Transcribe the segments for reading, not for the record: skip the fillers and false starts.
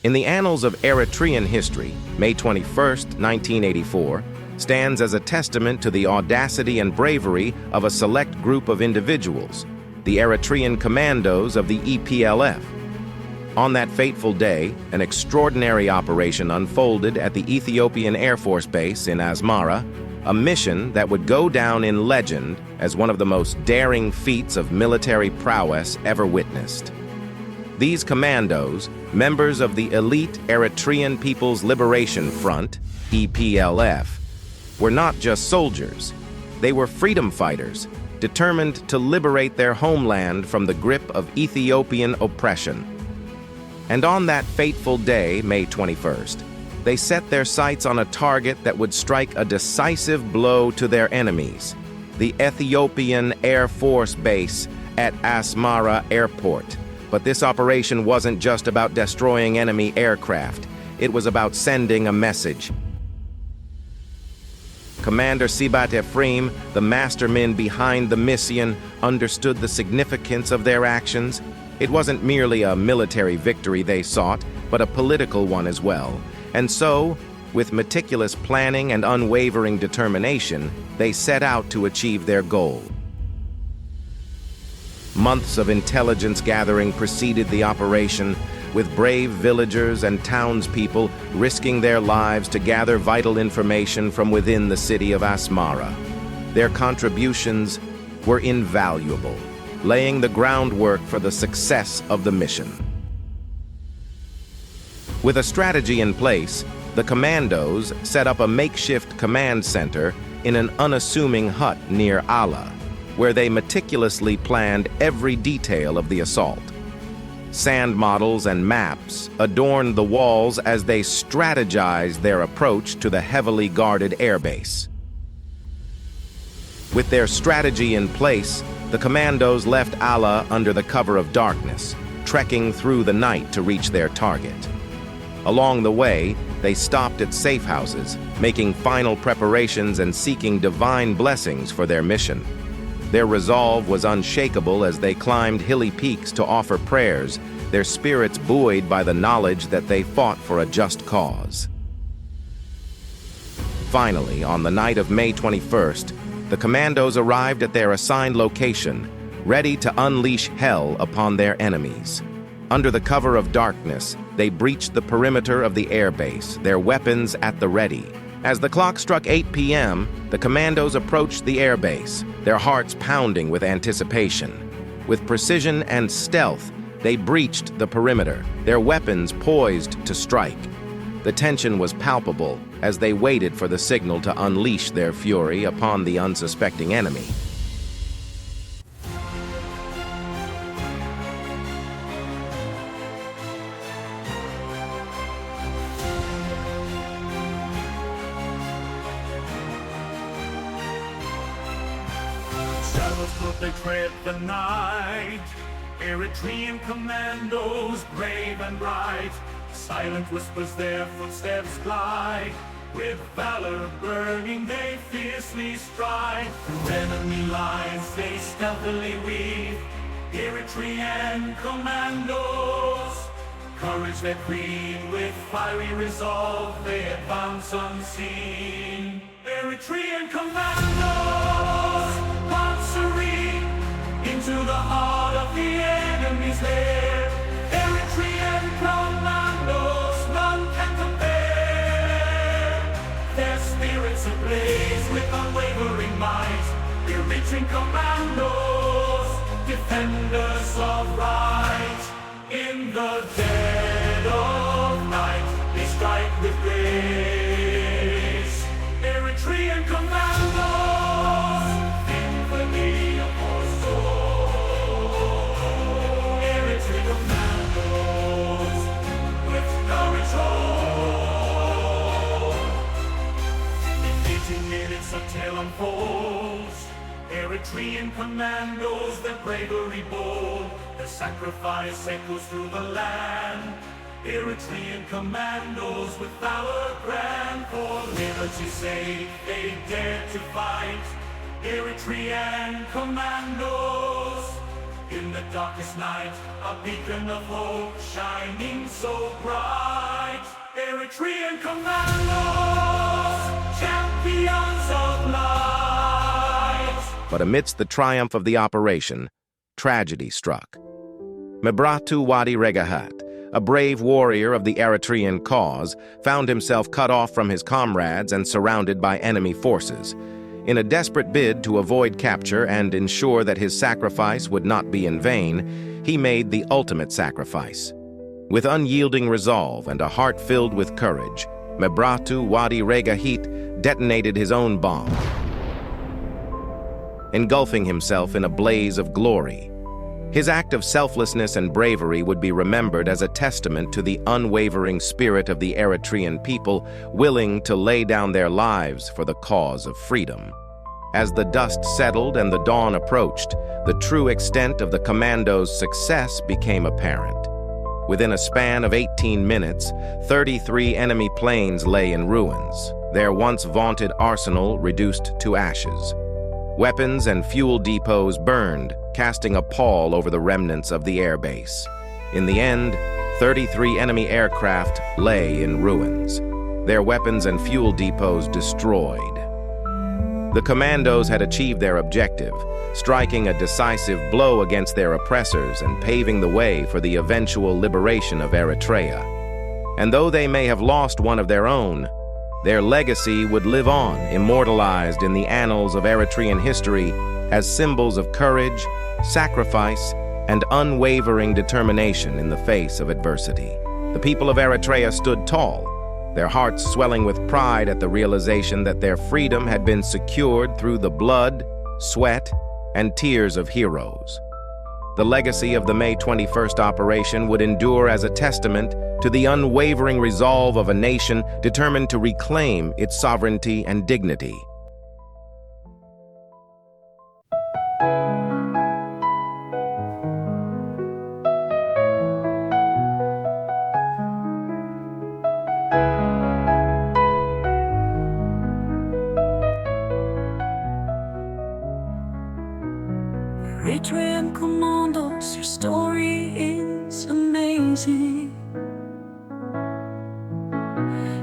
In the annals of Eritrean history, May 21st, 1984, stands as a testament to the audacity and bravery of a select group of individuals, the Eritrean Commandos of the EPLF. On that fateful day, an extraordinary operation unfolded at the Ethiopian Air Force Base in Asmara, a mission that would go down in legend as one of the most daring feats of military prowess ever witnessed. These commandos, members of the elite Eritrean People's Liberation Front, EPLF, were not just soldiers. They were freedom fighters, determined to liberate their homeland from the grip of Ethiopian oppression. And on that fateful day, May 21st, they set their sights on a target that would strike a decisive blow to their enemies, the Ethiopian Air Force Base at Asmara Airport. But this operation wasn't just about destroying enemy aircraft. It was about sending a message. Commander Sibat Ephraim, the mastermind behind the mission, understood the significance of their actions. It wasn't merely a military victory they sought, but a political one as well. And so, with meticulous planning and unwavering determination, they set out to achieve their goal. Months of intelligence gathering preceded the operation, with brave villagers and townspeople risking their lives to gather vital information from within the city of Asmara. Their contributions were invaluable, laying the groundwork for the success of the mission. With a strategy in place, the Commandos set up a makeshift command center in an unassuming hut near Ala, where they meticulously planned every detail of the assault. Sand models and maps adorned the walls as they strategized their approach to the heavily guarded airbase. With their strategy in place, the Commandos left Ala under the cover of darkness, trekking through the night to reach their target. Along the way, they stopped at safe houses, making final preparations and seeking divine blessings for their mission. Their resolve was unshakable as they climbed hilly peaks to offer prayers, their spirits buoyed by the knowledge that they fought for a just cause. Finally, on the night of May 21st, the Commandos arrived at their assigned location, ready to unleash hell upon their enemies. Under the cover of darkness, they breached the perimeter of the airbase, their weapons at the ready. As the clock struck 8 p.m., the Commandos approached the airbase, their hearts pounding with anticipation. With precision and stealth, they breached the perimeter, their weapons poised to strike. The tension was palpable as they waited for the signal to unleash their fury upon the unsuspecting enemy. Shadows put they tread the night, Eritrean commandos brave and bright, silent whispers their footsteps glide, with valor burning they fiercely stride, through enemy lines they stealthily weave, Eritrean commandos, courage that breathe, with fiery resolve they advance unseen. Eritrean commandos, marching into the heart of the enemy's lair. Eritrean commandos, none can compare. Their spirits ablaze with unwavering might. Eritrean commandos, defenders of right. In the dead of night, they strike with grace. Eritrean commandos, infamy upon soul. Eritrean commandos, with courage hold. In 18 minutes a tale unfolds. Eritrean commandos, their bravery bold, their sacrifice echoes through the land. Eritrean commandos with valor grand, for liberty's sake they dare to fight. Eritrean commandos, in the darkest night, a beacon of hope shining so bright. Eritrean Commandos, champions of light. But amidst the triumph of the operation, tragedy struck. Mebrahtu Wadi Regahat, a brave warrior of the Eritrean cause, found himself cut off from his comrades and surrounded by enemy forces. In a desperate bid to avoid capture and ensure that his sacrifice would not be in vain, he made the ultimate sacrifice. With unyielding resolve and a heart filled with courage, Mebrahtu Wadi Regahat detonated his own bomb, engulfing himself in a blaze of glory. His act of selflessness and bravery would be remembered as a testament to the unwavering spirit of the Eritrean people, willing to lay down their lives for the cause of freedom. As the dust settled and the dawn approached, the true extent of the Commandos' success became apparent. Within a span of 18 minutes, 33 enemy planes lay in ruins, their once vaunted arsenal reduced to ashes. Weapons and fuel depots burned, casting a pall over the remnants of the airbase. In the end, 33 enemy aircraft lay in ruins, their weapons and fuel depots destroyed. The Commandos had achieved their objective, striking a decisive blow against their oppressors and paving the way for the eventual liberation of Eritrea. And though they may have lost one of their own, their legacy would live on, immortalized in the annals of Eritrean history as symbols of courage, sacrifice, and unwavering determination in the face of adversity. The people of Eritrea stood tall, their hearts swelling with pride at the realization that their freedom had been secured through the blood, sweat, and tears of heroes. The legacy of the May 21st operation would endure as a testament to the unwavering resolve of a nation determined to reclaim its sovereignty and dignity. Eritrean Commandos, your story is amazing.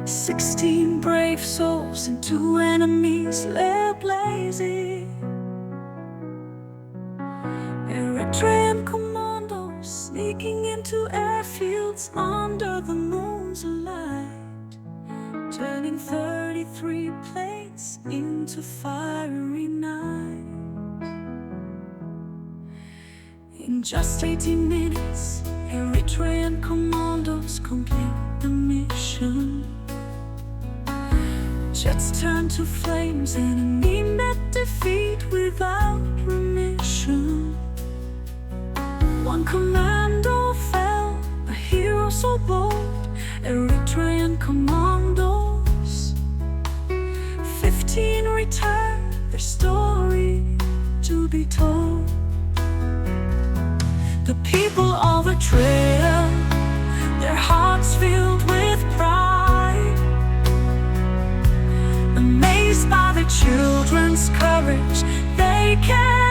16 brave souls and 2 enemies lay blazing. Eritrean Commandos sneaking into airfields under the moon's light, turning 33 planes into fiery night. In just 18 minutes, Eritrean Commandos complete the mission. Jets turned to flames, enemy met defeat without remission. One commando fell, a hero so bold, Eritrean Commandos. 15 returned, their story to be told. The people of Eritrea, their hearts filled with pride, amazed by their children's courage, they can